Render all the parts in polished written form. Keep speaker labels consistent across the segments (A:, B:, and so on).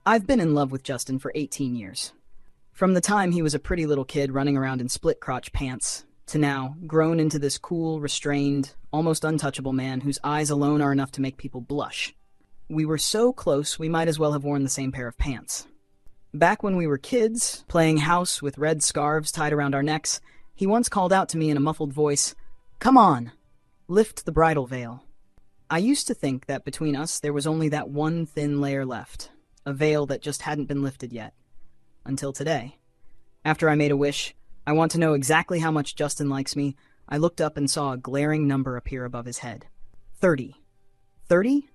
A: I've been in love with Justin for 18 years. From the time he was a pretty little kid running around in split-crotch pants, to now, grown into this cool, restrained, almost untouchable man whose eyes alone are enough to make people blush. We were so close we might as well have worn the same pair of pants. Back when we were kids, playing house with red scarves tied around our necks, he once called out to me in a muffled voice, "Come on, lift the bridal veil." I used to think that between us there was only that one thin layer left, a veil that just hadn't been lifted yet. Until today. After I made a wish, I want to know exactly how much Justin likes me, I looked up and saw a glaring number appear above his head. 30. 30?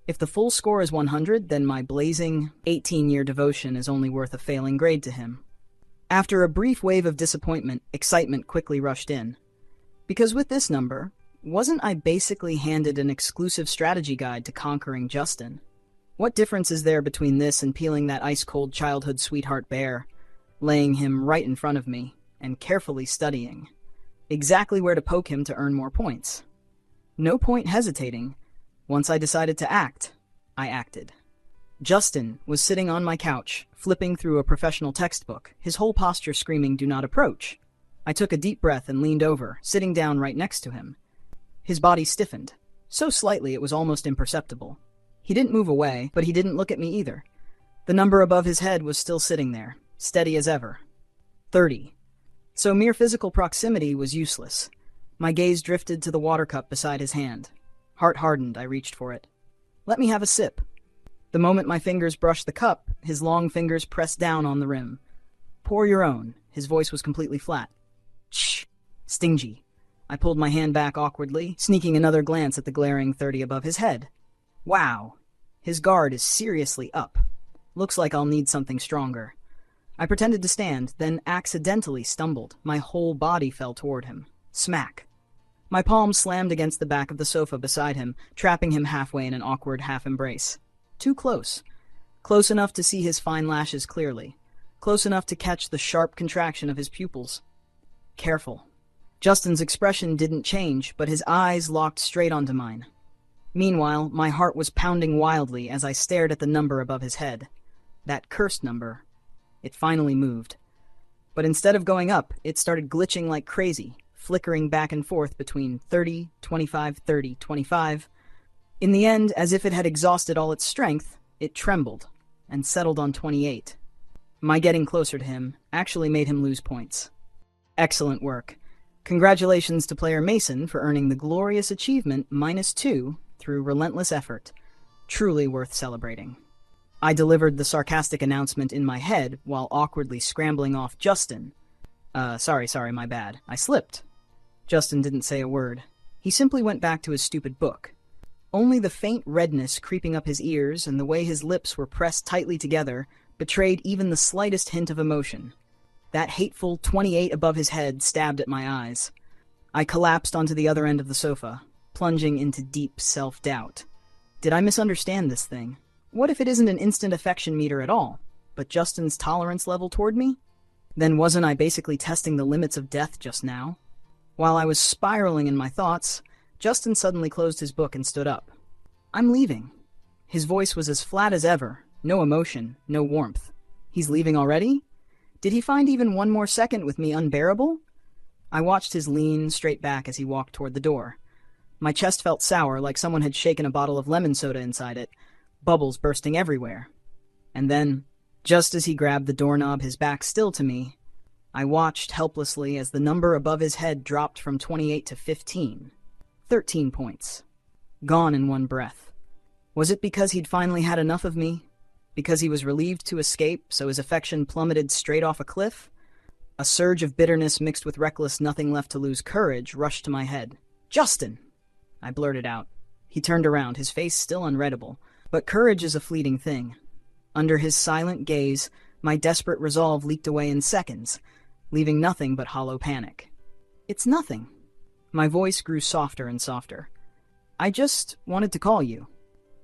A: If the full score is 100, then my blazing 18-year devotion is only worth a failing grade to him. After a brief wave of disappointment, excitement quickly rushed in. Because with this number, wasn't I basically handed an exclusive strategy guide to conquering Justin? What difference is there between this and peeling that ice-cold childhood sweetheart bare, laying him right in front of me, and carefully studying exactly where to poke him to earn more points? No point hesitating. Once I decided to act, I acted. Justin was sitting on my couch, flipping through a professional textbook, his whole posture screaming, "Do not approach." I took a deep breath and leaned over, sitting down right next to him. His body stiffened, so slightly it was almost imperceptible. He didn't move away, but he didn't look at me either. The number above his head was still sitting there, steady as ever. 30. So mere physical proximity was useless. My gaze drifted to the water cup beside his hand. Heart hardened, I reached for it. "Let me have a sip." The moment my fingers brushed the cup, his long fingers pressed down on the rim. "Pour your own." His voice was completely flat. "Shh. Stingy." I pulled my hand back awkwardly, sneaking another glance at the glaring 30 above his head. Wow. His guard is seriously up. Looks like I'll need something stronger. I pretended to stand, then accidentally stumbled. My whole body fell toward him. Smack. My palms slammed against the back of the sofa beside him, trapping him halfway in an awkward half-embrace. Too close. Close enough to see his fine lashes clearly. Close enough to catch the sharp contraction of his pupils. Careful. Justin's expression didn't change, but his eyes locked straight onto mine. Meanwhile, my heart was pounding wildly as I stared at the number above his head. That cursed number. It finally moved. But instead of going up, it started glitching like crazy, flickering back and forth between 30, 25, 30, 25. In the end, as if it had exhausted all its strength, it trembled and settled on 28. My getting closer to him actually made him lose points. Excellent work. Congratulations to player Mason for earning the glorious achievement -2 through relentless effort. Truly worth celebrating. I delivered the sarcastic announcement in my head while awkwardly scrambling off Justin. Sorry, my bad. I slipped. Justin didn't say a word. He simply went back to his stupid book. Only the faint redness creeping up his ears and the way his lips were pressed tightly together betrayed even the slightest hint of emotion. That hateful 28 above his head stabbed at my eyes. I collapsed onto the other end of the sofa, plunging into deep self-doubt. Did I misunderstand this thing? What if it isn't an instant affection meter at all, but Justin's tolerance level toward me? Then wasn't I basically testing the limits of death just now? While I was spiraling in my thoughts, Justin suddenly closed his book and stood up. "I'm leaving." His voice was as flat as ever, no emotion, no warmth. He's leaving already? Did he find even one more second with me unbearable? I watched his lean, straight back as he walked toward the door. My chest felt sour, like someone had shaken a bottle of lemon soda inside it, bubbles bursting everywhere. And then, just as he grabbed the doorknob, his back still to me, I watched helplessly as the number above his head dropped from 28 to 15. 13 points. Gone in one breath. Was it because he'd finally had enough of me? Because he was relieved to escape, so his affection plummeted straight off a cliff? A surge of bitterness mixed with reckless nothing-left-to-lose courage rushed to my head. "Justin!" I blurted out. He turned around, his face still unreadable. But courage is a fleeting thing. Under his silent gaze, my desperate resolve leaked away in seconds, leaving nothing but hollow panic. "It's nothing." My voice grew softer and softer. "I just wanted to call you."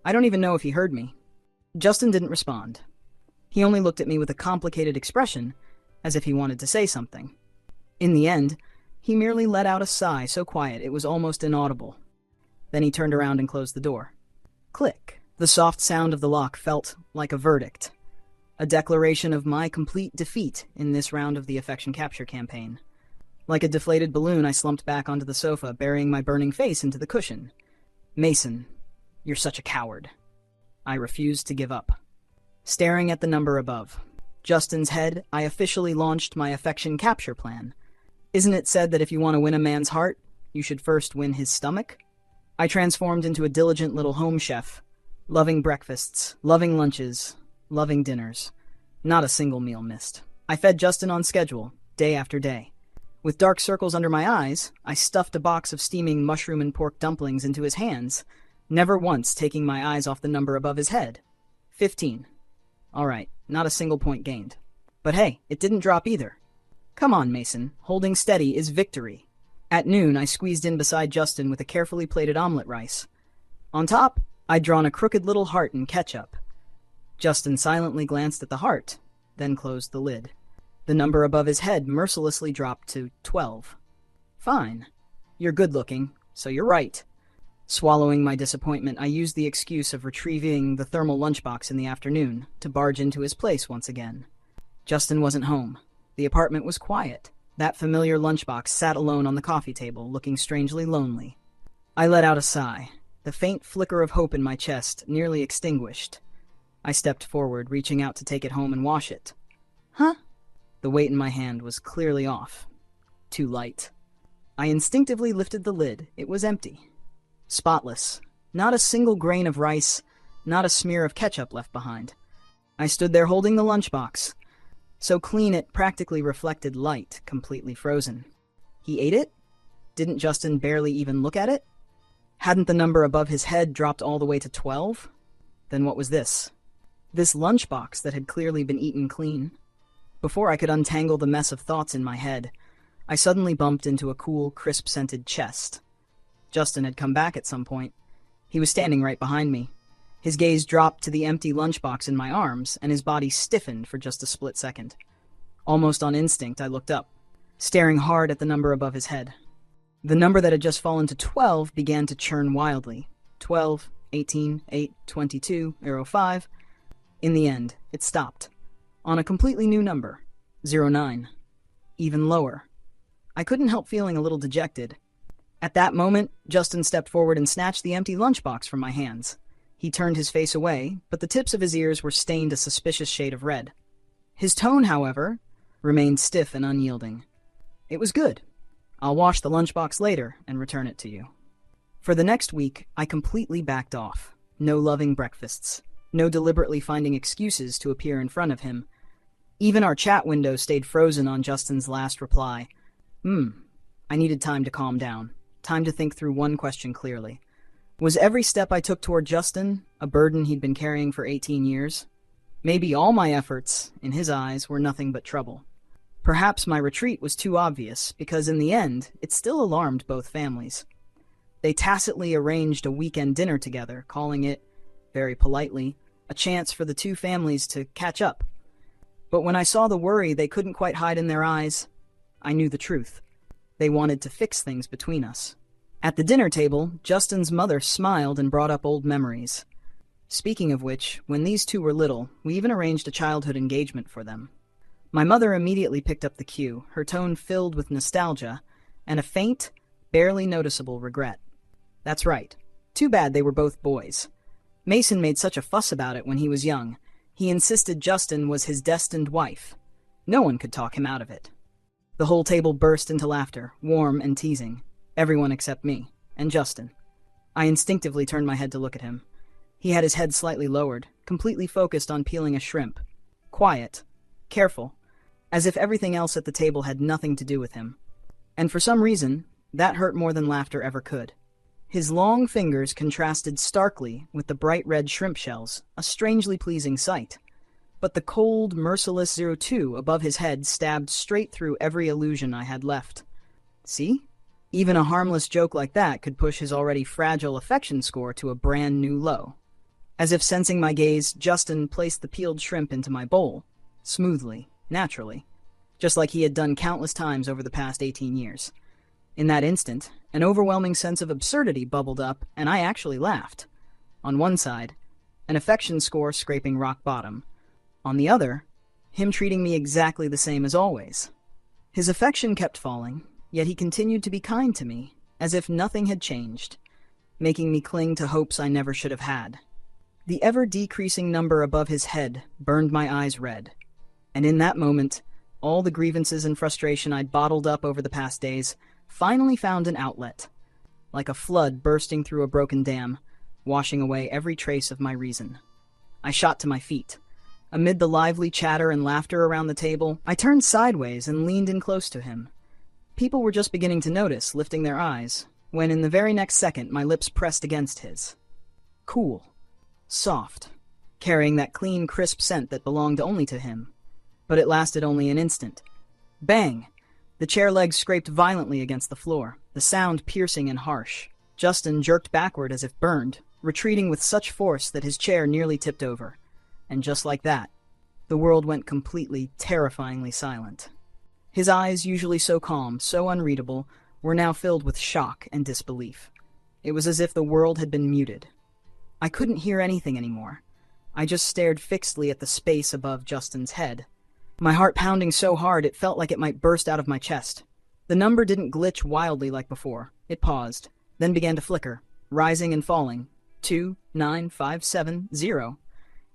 A: I don't even know if he heard me. Justin didn't respond. He only looked at me with a complicated expression, as if he wanted to say something. In the end, he merely let out a sigh so quiet it was almost inaudible. Then he turned around and closed the door. Click. The soft sound of the lock felt like a verdict. a declaration of my complete defeat in this round of the affection capture campaign. Like a deflated balloon, I slumped back onto the sofa, burying my burning face into the cushion. Mason, you're such a coward. I refused to give up. Staring at the number above, Justin's head, I officially launched my affection capture plan. Isn't it said that if you want to win a man's heart, you should first win his stomach? I transformed into a diligent little home chef, loving breakfasts, loving lunches, loving dinners. Not a single meal missed. I fed Justin on schedule, day after day. With dark circles under my eyes, I stuffed a box of steaming mushroom and pork dumplings into his hands, never once taking my eyes off the number above his head. 15. All right, not a single point gained. But hey, it didn't drop either. Come on, Mason. Holding steady is victory. At noon, I squeezed in beside Justin with a carefully plated omelet rice. On top, I'd drawn a crooked little heart in ketchup. Justin silently glanced at the heart, then closed the lid. The number above his head mercilessly dropped to 12. Fine. You're good-looking, so you're right. Swallowing my disappointment, I used the excuse of retrieving the thermal lunchbox in the afternoon to barge into his place once again. Justin wasn't home. The apartment was quiet. That familiar lunchbox sat alone on the coffee table, looking strangely lonely. I let out a sigh, the faint flicker of hope in my chest nearly extinguished. I stepped forward, reaching out to take it home and wash it. Huh? The weight in my hand was clearly off. Too light. I instinctively lifted the lid. It was empty. Spotless. Not a single grain of rice, not a smear of ketchup left behind. I stood there holding the lunchbox, so clean it practically reflected light, completely frozen. He ate it? Didn't Justin barely even look at it? Hadn't the number above his head dropped all the way to 12? Then what was this? This lunchbox that had clearly been eaten clean. Before I could untangle the mess of thoughts in my head, I suddenly bumped into a cool, crisp-scented chest. Justin had come back at some point. He was standing right behind me. His gaze dropped to the empty lunchbox in my arms, and his body stiffened for just a split second. Almost on instinct, I looked up, staring hard at the number above his head. The number that had just fallen to 12 began to churn wildly. 12, 18, 8, 22, 05. In the end, it stopped. On a completely new number, 09. Even lower. I couldn't help feeling a little dejected. At that moment, Justin stepped forward and snatched the empty lunchbox from my hands. He turned his face away, but the tips of his ears were stained a suspicious shade of red. His tone, however, remained stiff and unyielding. It was good. I'll wash the lunchbox later and return it to you. For the next week, I completely backed off. No loving breakfasts. No deliberately finding excuses to appear in front of him. Even our chat window stayed frozen on Justin's last reply. I needed time to calm down. Time to think through one question clearly. Was every step I took toward Justin a burden he'd been carrying for 18 years? Maybe all my efforts, in his eyes, were nothing but trouble. Perhaps my retreat was too obvious, because in the end, it still alarmed both families. They tacitly arranged a weekend dinner together, calling it, very politely, a chance for the two families to catch up. But when I saw the worry they couldn't quite hide in their eyes, I knew the truth. They wanted to fix things between us. At the dinner table, Justin's mother smiled and brought up old memories. Speaking of which, when these two were little, we even arranged a childhood engagement for them. My mother immediately picked up the cue, her tone filled with nostalgia and a faint, barely noticeable regret. That's right. Too bad they were both boys. Mason made such a fuss about it when he was young. He insisted Justin was his destined wife. No one could talk him out of it. The whole table burst into laughter, warm and teasing. Everyone except me, and Justin. I instinctively turned my head to look at him. He had his head slightly lowered, completely focused on peeling a shrimp. Quiet. Careful. As if everything else at the table had nothing to do with him. And for some reason, that hurt more than laughter ever could. His long fingers contrasted starkly with the bright red shrimp shells, a strangely pleasing sight. But the cold, merciless 02 above his head stabbed straight through every illusion I had left. See? Even a harmless joke like that could push his already fragile affection score to a brand new low. As if sensing my gaze, Justin placed the peeled shrimp into my bowl, smoothly, naturally, just like he had done countless times over the past 18 years. In that instant, an overwhelming sense of absurdity bubbled up, and I actually laughed. On one side, an affection score scraping rock bottom. On the other, him treating me exactly the same as always. His affection kept falling, yet he continued to be kind to me, as if nothing had changed, making me cling to hopes I never should have had. The ever-decreasing number above his head burned my eyes red, and in that moment, all the grievances and frustration I'd bottled up over the past days finally found an outlet, like a flood bursting through a broken dam, washing away every trace of my reason. I shot to my feet. Amid the lively chatter and laughter around the table, I turned sideways and leaned in close to him. People were just beginning to notice, lifting their eyes, when in the very next second my lips pressed against his. Cool. Soft. Carrying that clean, crisp scent that belonged only to him. But it lasted only an instant. Bang! The chair legs scraped violently against the floor, the sound piercing and harsh. Justin jerked backward as if burned, retreating with such force that his chair nearly tipped over. And just like that, the world went completely, terrifyingly silent. His eyes, usually so calm, so unreadable, were now filled with shock and disbelief. It was as if the world had been muted. I couldn't hear anything anymore. I just stared fixedly at the space above Justin's head. My heart pounding so hard it felt like it might burst out of my chest. The number didn't glitch wildly like before. It paused, then began to flicker, rising and falling. 2, 9, 5, 7, 0.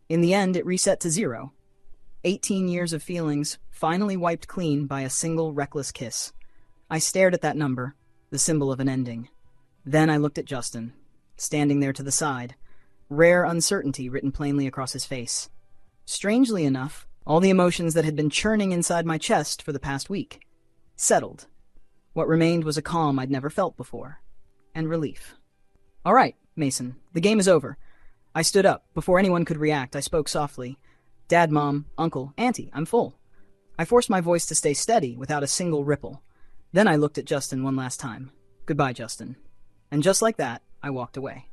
A: In the end, it reset to 0. 18 years of feelings, finally wiped clean by a single reckless kiss. I stared at that number, the symbol of an ending. Then I looked at Justin, standing there to the side, rare uncertainty written plainly across his face. Strangely enough, all the emotions that had been churning inside my chest for the past week settled. What remained was a calm I'd never felt before, and relief. "All right, Mason, the game is over." I stood up. Before anyone could react, I spoke softly. "Dad, Mom, Uncle, Auntie, I'm full." I forced my voice to stay steady without a single ripple. Then I looked at Justin one last time. "Goodbye, Justin." And just like that, I walked away.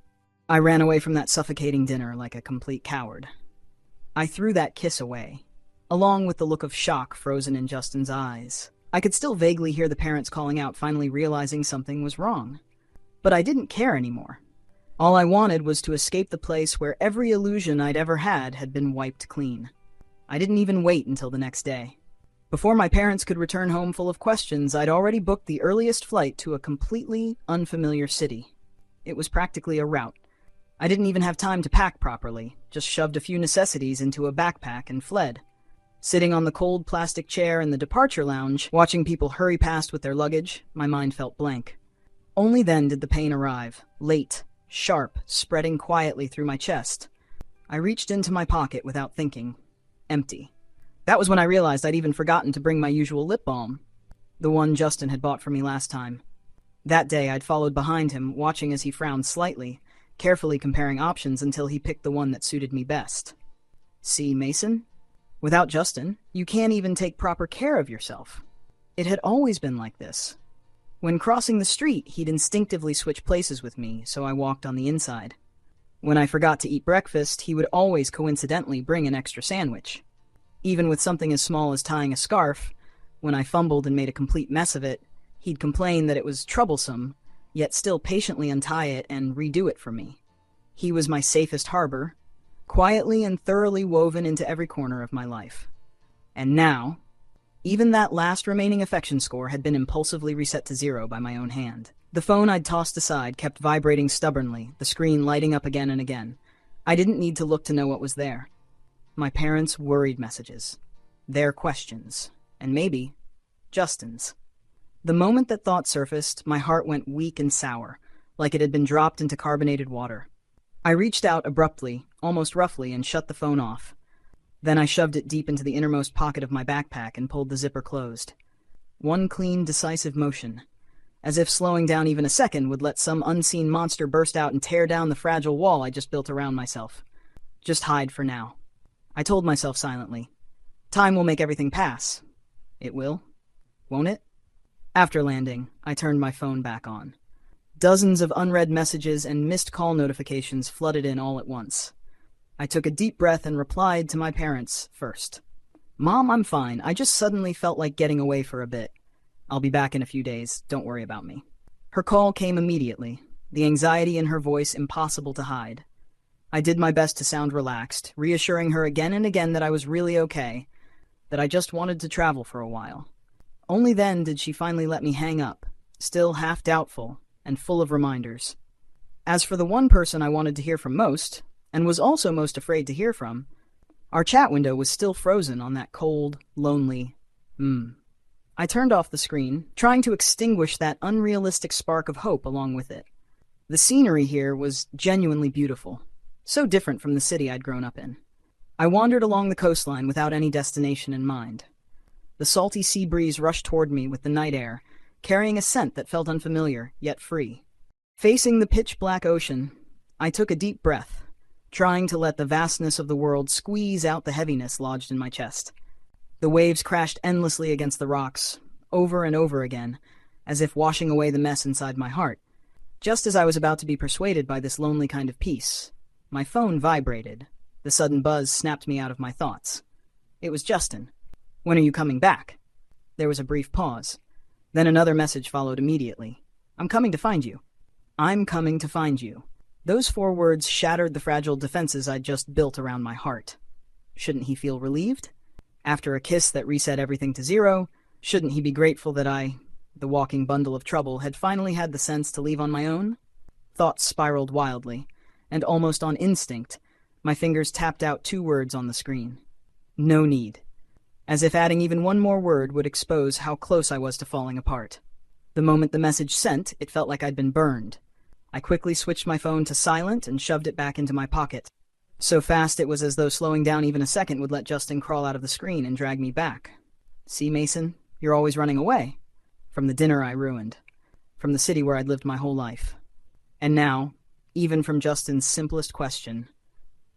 A: I ran away from that suffocating dinner like a complete coward. I threw that kiss away, along with the look of shock frozen in Justin's eyes. I could still vaguely hear the parents calling out, finally realizing something was wrong. But I didn't care anymore. All I wanted was to escape the place where every illusion I'd ever had been wiped clean. I didn't even wait until the next day. Before my parents could return home full of questions, I'd already booked the earliest flight to a completely unfamiliar city. It was practically a route. I didn't even have time to pack properly, just shoved a few necessities into a backpack and fled. Sitting on the cold plastic chair in the departure lounge, watching people hurry past with their luggage, my mind felt blank. Only then did the pain arrive, late, sharp, spreading quietly through my chest. I reached into my pocket without thinking. Empty. That was when I realized I'd even forgotten to bring my usual lip balm, the one Justin had bought for me last time. That day I'd followed behind him, watching as he frowned slightly, carefully comparing options until he picked the one that suited me best. "See, Mason? Without Justin, you can't even take proper care of yourself." It had always been like this. When crossing the street, he'd instinctively switch places with me, so I walked on the inside. When I forgot to eat breakfast, he would always coincidentally bring an extra sandwich. Even with something as small as tying a scarf, when I fumbled and made a complete mess of it, he'd complain that it was troublesome, yet still patiently untie it and redo it for me. He was my safest harbor, quietly and thoroughly woven into every corner of my life. And now, even that last remaining affection score had been impulsively reset to 0 by my own hand. The phone I'd tossed aside kept vibrating stubbornly, the screen lighting up again and again. I didn't need to look to know what was there. My parents' worried messages, their questions, and maybe Justin's. The moment that thought surfaced, my heart went weak and sour, like it had been dropped into carbonated water. I reached out abruptly, almost roughly, and shut the phone off. Then I shoved it deep into the innermost pocket of my backpack and pulled the zipper closed. One clean, decisive motion, as if slowing down even a second would let some unseen monster burst out and tear down the fragile wall I just built around myself. Just hide for now. I told myself silently. Time will make everything pass. It will, won't it? After landing, I turned my phone back on. Dozens of unread messages and missed call notifications flooded in all at once. I took a deep breath and replied to my parents first. "Mom, I'm fine. I just suddenly felt like getting away for a bit. I'll be back in a few days. Don't worry about me." Her call came immediately, the anxiety in her voice impossible to hide. I did my best to sound relaxed, reassuring her again and again that I was really okay, that I just wanted to travel for a while. Only then did she finally let me hang up, still half doubtful and full of reminders. As for the one person I wanted to hear from most, and was also most afraid to hear from, our chat window was still frozen on that cold, lonely I turned off the screen, trying to extinguish that unrealistic spark of hope along with it. The scenery here was genuinely beautiful, so different from the city I'd grown up in. I wandered along the coastline without any destination in mind. The salty sea breeze rushed toward me with the night air, carrying a scent that felt unfamiliar, yet free. Facing the pitch-black ocean, I took a deep breath, trying to let the vastness of the world squeeze out the heaviness lodged in my chest. The waves crashed endlessly against the rocks, over and over again, as if washing away the mess inside my heart. Just as I was about to be persuaded by this lonely kind of peace, my phone vibrated. The sudden buzz snapped me out of my thoughts. It was Justin. "When are you coming back?" There was a brief pause. Then another message followed immediately. "I'm coming to find you." "I'm coming to find you." Those 4 words shattered the fragile defenses I'd just built around my heart. Shouldn't he feel relieved? After a kiss that reset everything to 0, shouldn't he be grateful that I, the walking bundle of trouble, had finally had the sense to leave on my own? Thoughts spiraled wildly, and almost on instinct, my fingers tapped out 2 words on the screen. No need. As if adding even one more word would expose how close I was to falling apart. The moment the message sent, it felt like I'd been burned. I quickly switched my phone to silent and shoved it back into my pocket. So fast it was as though slowing down even a second would let Justin crawl out of the screen and drag me back. "See, Mason, you're always running away. From the dinner I ruined. From the city where I'd lived my whole life. And now, even from Justin's simplest question,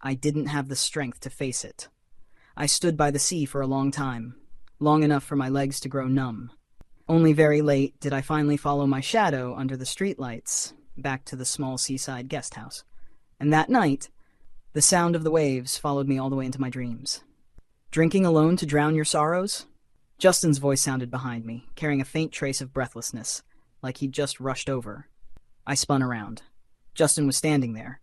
A: I didn't have the strength to face it. I stood by the sea for a long time, long enough for my legs to grow numb. Only very late did I finally follow my shadow under the streetlights back to the small seaside guest house. And that night, the sound of the waves followed me all the way into my dreams. "Drinking alone to drown your sorrows?" Justin's voice sounded behind me, carrying a faint trace of breathlessness, like he'd just rushed over. I spun around. Justin was standing there.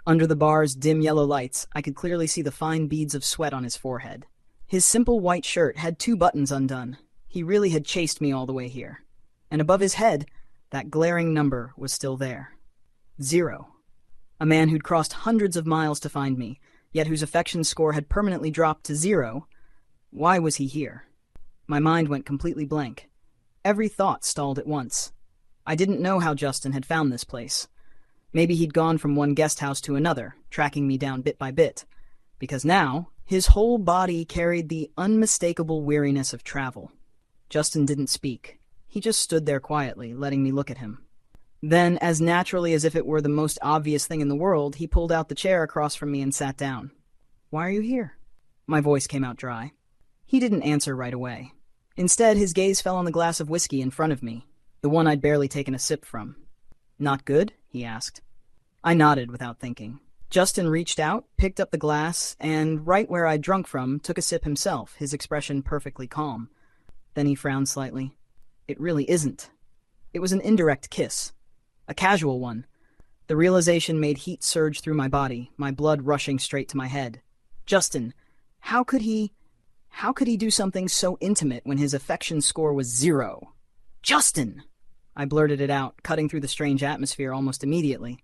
A: Under the bar's dim yellow lights, I could clearly see the fine beads of sweat on his forehead. His simple white shirt had 2 buttons undone. He really had chased me all the way here. And above his head, that glaring number was still there. 0. A man who'd crossed hundreds of miles to find me, yet whose affection score had permanently dropped to 0. Why was he here? My mind went completely blank. Every thought stalled at once. I didn't know how Justin had found this place. Maybe he'd gone from one guest house to another, tracking me down bit by bit. Because now, his whole body carried the unmistakable weariness of travel. Justin didn't speak. He just stood there quietly, letting me look at him. Then, as naturally as if it were the most obvious thing in the world, he pulled out the chair across from me and sat down. "Why are you here?" My voice came out dry. He didn't answer right away. Instead, his gaze fell on the glass of whiskey in front of me, the one I'd barely taken a sip from. "Not good?" he asked. I nodded without thinking. Justin reached out, picked up the glass, and, right where I'd drunk from, took a sip himself, his expression perfectly calm. Then he frowned slightly. "It really isn't." It was an indirect kiss. A casual one. The realization made heat surge through my body, my blood rushing straight to my head. Justin, how could he do something so intimate when his affection score was 0? "Justin!" I blurted it out, cutting through the strange atmosphere almost immediately.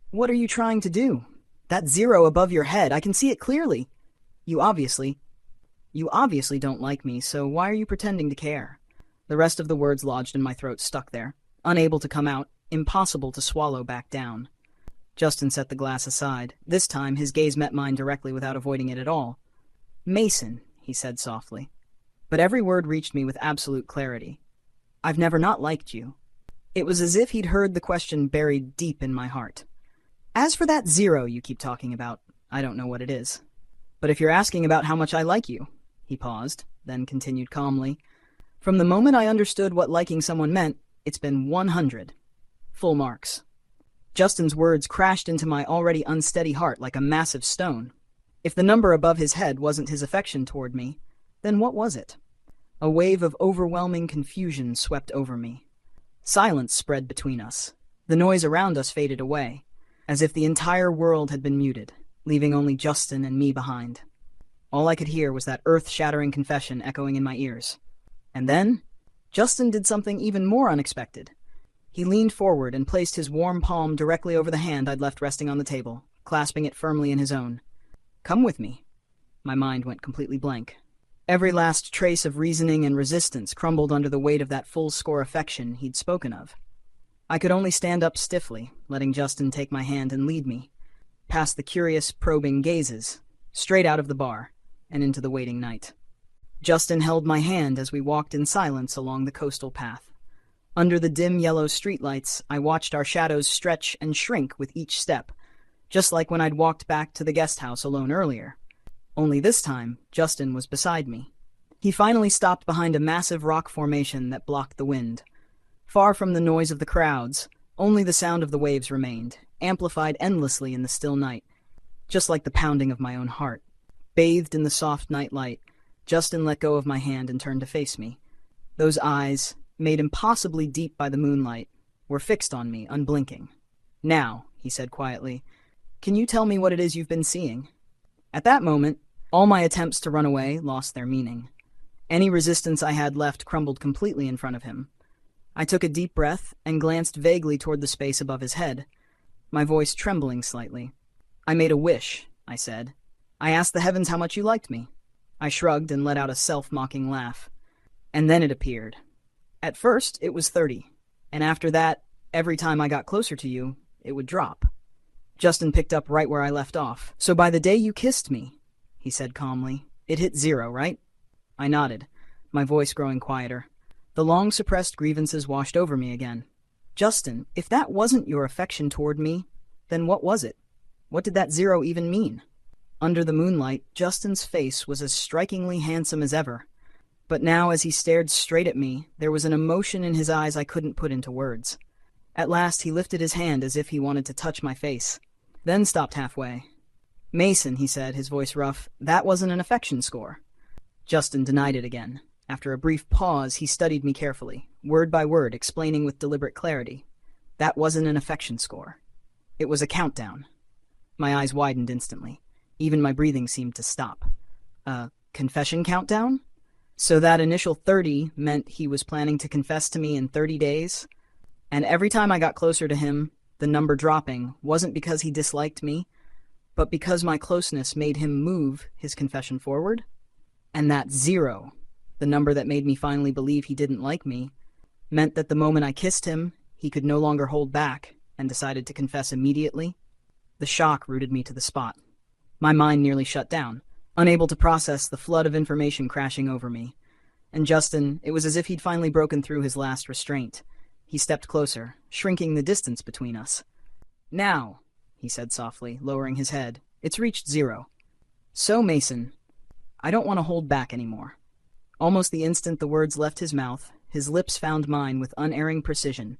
A: "What are you trying to do? That 0 above your head, I can see it clearly. You obviously don't like me, so why are you pretending to care?" The rest of the words lodged in my throat, stuck there, unable to come out, impossible to swallow back down. Justin set the glass aside. This time, his gaze met mine directly without avoiding it at all. "Mason," he said softly. But every word reached me with absolute clarity. "I've never not liked you." It was as if he'd heard the question buried deep in my heart. "As for that 0 you keep talking about, I don't know what it is. But if you're asking about how much I like you," he paused, then continued calmly, "from the moment I understood what liking someone meant, it's been 100. Full marks." Justin's words crashed into my already unsteady heart like a massive stone. If the number above his head wasn't his affection toward me, then what was it? A wave of overwhelming confusion swept over me. Silence spread between us. The noise around us faded away. as if the entire world had been muted, leaving only Justin and me behind. All I could hear was that earth-shattering confession echoing in my ears. And then, Justin did something even more unexpected. He leaned forward and placed his warm palm directly over the hand I'd left resting on the table, clasping it firmly in his own. "Come with me." My mind went completely blank. Every last trace of reasoning and resistance crumbled under the weight of that full-score affection he'd spoken of. I could only stand up stiffly, letting Justin take my hand and lead me, past the curious, probing gazes, straight out of the bar, and into the waiting night. Justin held my hand as we walked in silence along the coastal path. Under the dim yellow streetlights, I watched our shadows stretch and shrink with each step, just like when I'd walked back to the guest house alone earlier. Only this time, Justin was beside me. He finally stopped behind a massive rock formation that blocked the wind. Far from the noise of the crowds, only the sound of the waves remained, amplified endlessly in the still night, just like the pounding of my own heart. Bathed in the soft night light, Justin let go of my hand and turned to face me. Those eyes, made impossibly deep by the moonlight, were fixed on me, unblinking. "Now," he said quietly, "can you tell me what it is you've been seeing?" At that moment, all my attempts to run away lost their meaning. Any resistance I had left crumbled completely in front of him. I took a deep breath and glanced vaguely toward the space above his head, my voice trembling slightly. "I made a wish," I said. "I asked the heavens how much you liked me." I shrugged and let out a self-mocking laugh. And then it appeared. At first, it was 30, and after that, every time I got closer to you, it would drop. Justin picked up right where I left off. "So by the day you kissed me," he said calmly, "it hit 0, right?" I nodded, my voice growing quieter. The long-suppressed grievances washed over me again. "Justin, if that wasn't your affection toward me, then what was it? What did that 0 even mean?" Under the moonlight, Justin's face was as strikingly handsome as ever. But now, as he stared straight at me, there was an emotion in his eyes I couldn't put into words. At last, he lifted his hand as if he wanted to touch my face, then stopped halfway. "Mason," he said, his voice rough, "that wasn't an affection score." Justin denied it again. After a brief pause, he studied me carefully, word by word, explaining with deliberate clarity. "That wasn't an affection score. It was a countdown." My eyes widened instantly. Even my breathing seemed to stop. "A confession countdown?" So that initial 30 meant he was planning to confess to me in 30 days? And every time I got closer to him, the number dropping wasn't because he disliked me, but because my closeness made him move his confession forward? And that 0, the number that made me finally believe he didn't like me, meant that the moment I kissed him, he could no longer hold back and decided to confess immediately? The shock rooted me to the spot. My mind nearly shut down, unable to process the flood of information crashing over me. And Justin, it was as if he'd finally broken through his last restraint. He stepped closer, shrinking the distance between us. "Now," he said softly, lowering his head, "it's reached 0. So, Mason, I don't want to hold back anymore." Almost the instant the words left his mouth, his lips found mine with unerring precision.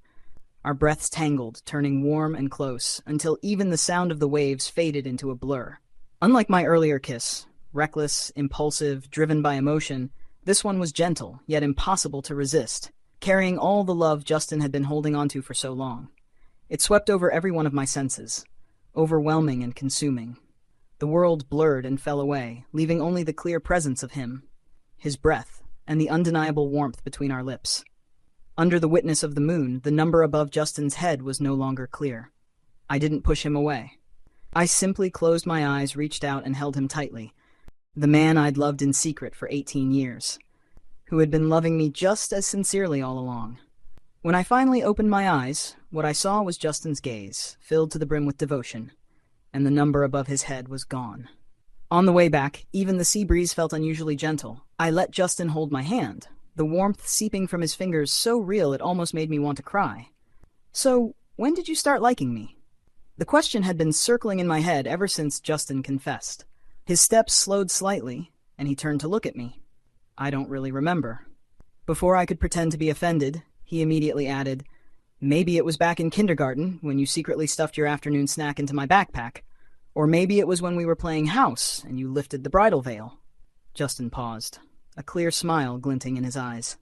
A: Our breaths tangled, turning warm and close, until even the sound of the waves faded into a blur. Unlike my earlier kiss, reckless, impulsive, driven by emotion, this one was gentle, yet impossible to resist, carrying all the love Justin had been holding onto for so long. It swept over every one of my senses, overwhelming and consuming. The world blurred and fell away, leaving only the clear presence of him, his breath, and the undeniable warmth between our lips. Under the witness of the moon, the number above Justin's head was no longer clear. I didn't push him away. I simply closed my eyes, reached out, and held him tightly. The man I'd loved in secret for 18 years, who had been loving me just as sincerely all along. When I finally opened my eyes, what I saw was Justin's gaze, filled to the brim with devotion, and the number above his head was gone. On the way back, even the sea breeze felt unusually gentle. I let Justin hold my hand, the warmth seeping from his fingers so real it almost made me want to cry. "So, when did you start liking me?" The question had been circling in my head ever since Justin confessed. His steps slowed slightly, and he turned to look at me. "I don't really remember." Before I could pretend to be offended, he immediately added, "Maybe it was back in kindergarten, when you secretly stuffed your afternoon snack into my backpack. Or maybe it was when we were playing house, and you lifted the bridal veil." Justin paused, a clear smile glinting in his eyes.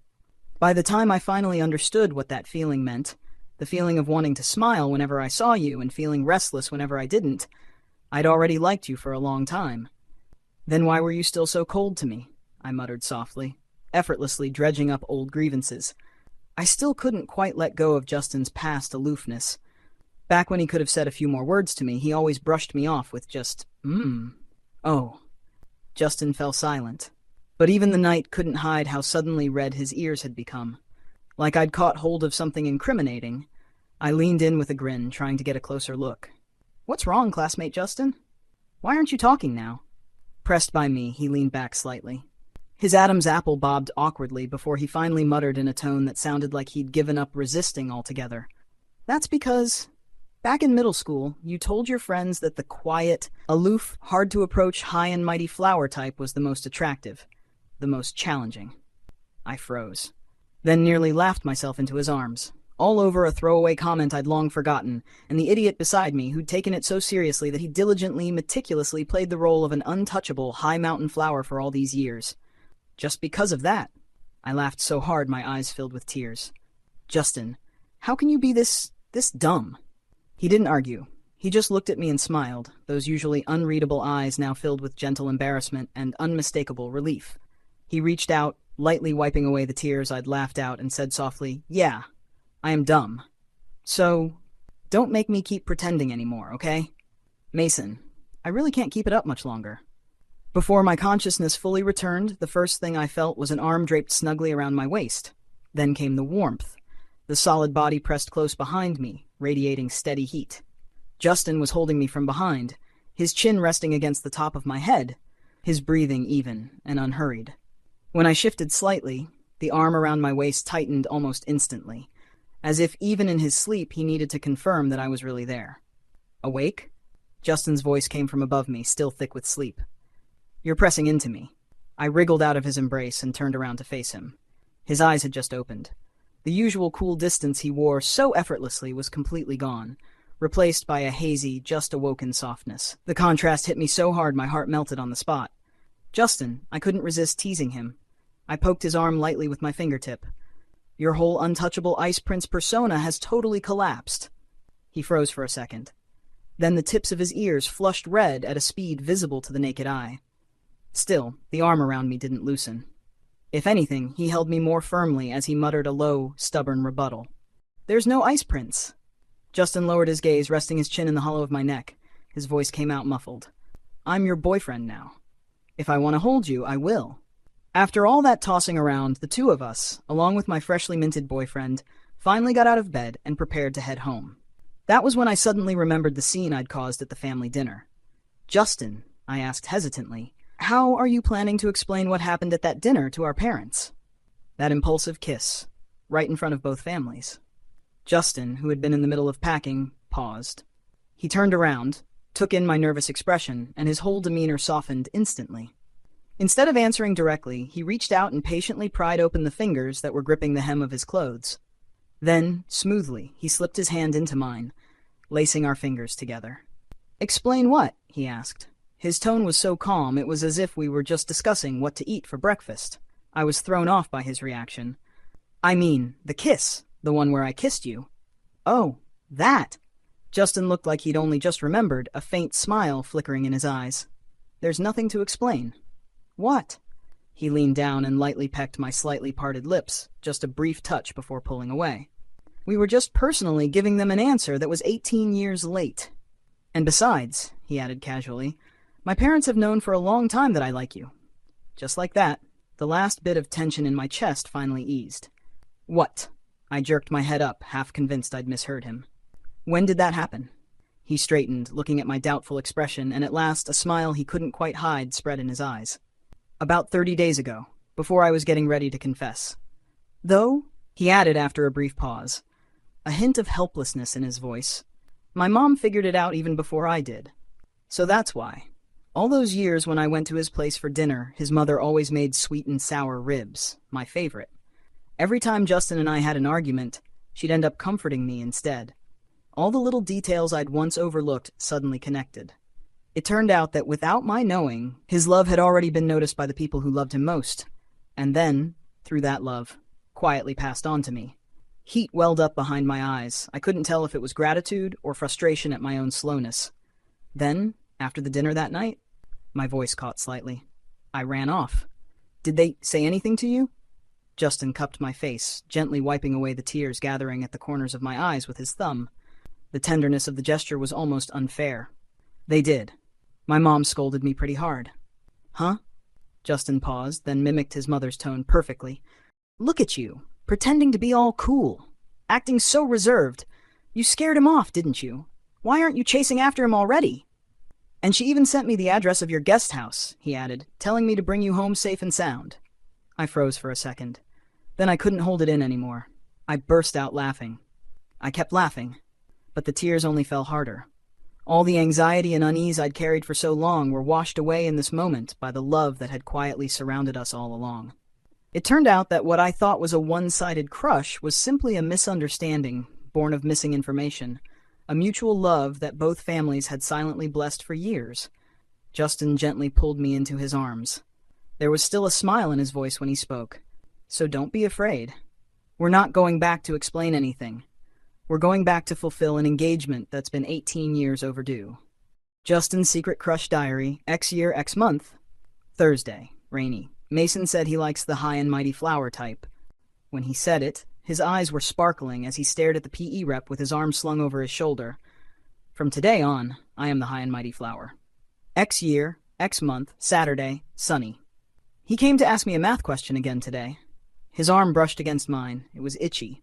A: By the time I finally understood what that feeling meant, The feeling of wanting to smile whenever I saw you and feeling restless whenever I didn't. I'd already liked you for a long time. Then why were you still so cold to me? I muttered softly, effortlessly dredging up old grievances. I still couldn't quite let go of Justin's past aloofness. Back when he could have said a few more words to me, he always brushed me off with just, Oh. Justin fell silent. But even the night couldn't hide how suddenly red his ears had become. Like I'd caught hold of something incriminating. I leaned in with a grin, trying to get a closer look. What's wrong, classmate Justin? Why aren't you talking now? Pressed by me, he leaned back slightly. His Adam's apple bobbed awkwardly before he finally muttered in a tone that sounded like he'd given up resisting altogether. That's because, back in middle school, you told your friends that the quiet, aloof, hard-to-approach high and mighty flower type was the most attractive, the most challenging. I froze, then nearly laughed myself into his arms, all over a throwaway comment I'd long forgotten, and the idiot beside me who'd taken it so seriously that he diligently, meticulously played the role of an untouchable high-mountain flower for all these years. Just because of that. I laughed so hard my eyes filled with tears. Justin, how can you be this dumb? He didn't argue. He just looked at me and smiled, those usually unreadable eyes now filled with gentle embarrassment and unmistakable relief. He reached out, lightly wiping away the tears I'd laughed out, and said softly, "Yeah, I am dumb. So, don't make me keep pretending anymore, okay? Mason, I really can't keep it up much longer." Before my consciousness fully returned, the first thing I felt was an arm draped snugly around my waist. Then came the warmth. The solid body pressed close behind me, radiating steady heat. Justin was holding me from behind, his chin resting against the top of my head, his breathing even and unhurried. When I shifted slightly, the arm around my waist tightened almost instantly, as if even in his sleep he needed to confirm that I was really there. "Awake?" Justin's voice came from above me, still thick with sleep. "You're pressing into me." I wriggled out of his embrace and turned around to face him. His eyes had just opened. The usual cool distance he wore so effortlessly was completely gone, replaced by a hazy, just-awoken softness. The contrast hit me so hard my heart melted on the spot. "Justin," I couldn't resist teasing him. I poked his arm lightly with my fingertip. "Your whole untouchable Ice Prince persona has totally collapsed." He froze for a second. Then the tips of his ears flushed red at a speed visible to the naked eye. Still, the arm around me didn't loosen. If anything, he held me more firmly as he muttered a low, stubborn rebuttal. "There's no Ice Prince." Justin lowered his gaze, resting his chin in the hollow of my neck. His voice came out muffled. "I'm your boyfriend now. If I want to hold you, I will." After all that tossing around, the two of us, along with my freshly minted boyfriend, finally got out of bed and prepared to head home. That was when I suddenly remembered the scene I'd caused at the family dinner. "Justin," I asked hesitantly, "how are you planning to explain what happened at that dinner to our parents?" That impulsive kiss, right in front of both families. Justin, who had been in the middle of packing, paused. He turned around, took in my nervous expression, and his whole demeanor softened instantly. Instead of answering directly, he reached out and patiently pried open the fingers that were gripping the hem of his clothes. Then, smoothly, he slipped his hand into mine, lacing our fingers together. "Explain what?" he asked. His tone was so calm it was as if we were just discussing what to eat for breakfast. I was thrown off by his reaction. "I mean, the kiss, the one where I kissed you." "Oh, that!" Justin looked like he'd only just remembered, a faint smile flickering in his eyes. "There's nothing to explain." "What?" He leaned down and lightly pecked my slightly parted lips, just a brief touch before pulling away. "We were just personally giving them an answer that was 18 years late. And besides," he added casually, "my parents have known for a long time that I like you." Just like that, the last bit of tension in my chest finally eased. "What?" I jerked my head up, half convinced I'd misheard him. "When did that happen?" He straightened, looking at my doubtful expression, and at last a smile he couldn't quite hide spread in his eyes. "About 30 days ago, before I was getting ready to confess. Though," he added after a brief pause, a hint of helplessness in his voice, "my mom figured it out even before I did. So that's why. All those years when I went to his place for dinner, his mother always made sweet and sour ribs, my favorite. Every time Justin and I had an argument, she'd end up comforting me instead. All the little details I'd once overlooked suddenly connected. It turned out that without my knowing, his love had already been noticed by the people who loved him most, and then, through that love, quietly passed on to me. Heat welled up behind my eyes. I couldn't tell if it was gratitude or frustration at my own slowness. Then, after the dinner that night, my voice caught slightly. I ran off. Did they say anything to you? Justin cupped my face, gently wiping away the tears gathering at the corners of my eyes with his thumb. The tenderness of the gesture was almost unfair. They did. My mom scolded me pretty hard. Huh? Justin paused, then mimicked his mother's tone perfectly. Look at you, pretending to be all cool, acting so reserved. You scared him off, didn't you? Why aren't you chasing after him already? And she even sent me the address of your guest house, he added, telling me to bring you home safe and sound. I froze for a second. Then I couldn't hold it in anymore. I burst out laughing. I kept laughing, but the tears only fell harder. All the anxiety and unease I'd carried for so long were washed away in this moment by the love that had quietly surrounded us all along. It turned out that what I thought was a one-sided crush was simply a misunderstanding, born of missing information, a mutual love that both families had silently blessed for years. Justin gently pulled me into his arms. There was still a smile in his voice when he spoke. So don't be afraid. We're not going back to explain anything. We're going back to fulfill an engagement that's been 18 years overdue. Justin's secret crush diary, X year, X month. Thursday, rainy. Mason said he likes the high and mighty flower type. When he said it, his eyes were sparkling as he stared at the PE rep with his arms slung over his shoulder. From today on, I am the high and mighty flower. X year, X month, Saturday, sunny. He came to ask me a math question again today. His arm brushed against mine. It was itchy.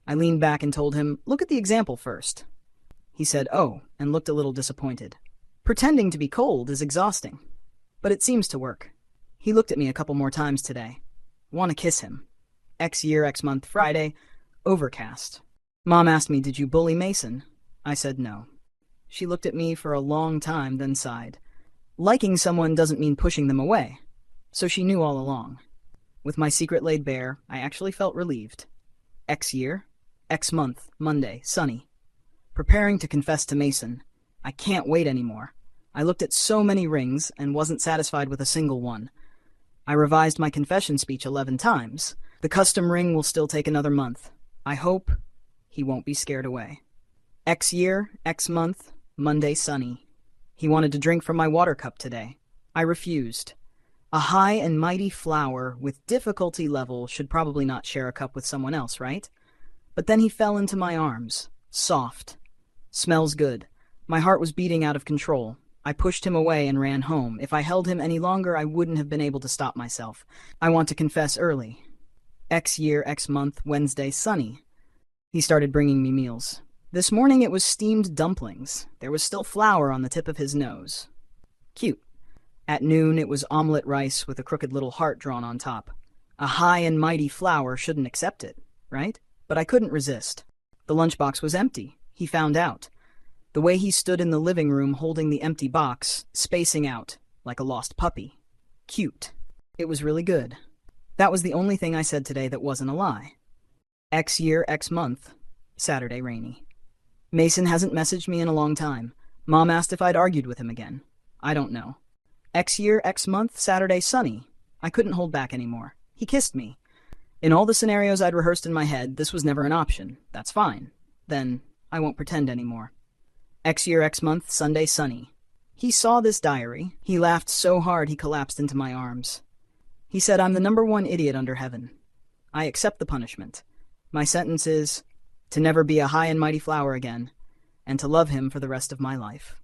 A: I leaned back and told him, look at the example first. He said, oh, and looked a little disappointed. Pretending to be cold is exhausting, but it seems to work. He looked at me a couple more times today. Want to kiss him. X year, X month, Friday, overcast. Mom asked me, did you bully Mason? I said no. She looked at me for a long time, then sighed. Liking someone doesn't mean pushing them away. So she knew all along. With my secret laid bare, I actually felt relieved. X year, X month, Monday, sunny. Preparing to confess to Mason. I can't wait anymore. I looked at so many rings and wasn't satisfied with a single one. I revised my confession speech 11 times. The custom ring will still take another month. I hope he won't be scared away. X year, X month, Monday, sunny. He wanted to drink from my water cup today. I refused. A high and mighty flower with difficulty level should probably not share a cup with someone else, right? But then he fell into my arms. Soft. Smells good. My heart was beating out of control. I pushed him away and ran home. If I held him any longer, I wouldn't have been able to stop myself. I want to confess early. X year, X month, Wednesday, sunny. He started bringing me meals. This morning it was steamed dumplings. There was still flour on the tip of his nose. Cute. At noon it was omelet rice with a crooked little heart drawn on top. A high and mighty flower shouldn't accept it, right? But I couldn't resist. The lunchbox was empty. He found out. The way he stood in the living room holding the empty box, spacing out, like a lost puppy. Cute. It was really good. That was the only thing I said today that wasn't a lie. X year, X month, Saturday, rainy. Mason hasn't messaged me in a long time. Mom asked if I'd argued with him again. I don't know. X year, X month, Saturday, sunny. I couldn't hold back anymore. He kissed me. In all the scenarios I'd rehearsed in my head, this was never an option. That's fine. Then I won't pretend anymore. X year, X month, Sunday, sunny. He saw this diary. He laughed so hard he collapsed into my arms. He said, I'm the #1 idiot under heaven. I accept the punishment. My sentence is to never be a high and mighty flower again, and to love him for the rest of my life.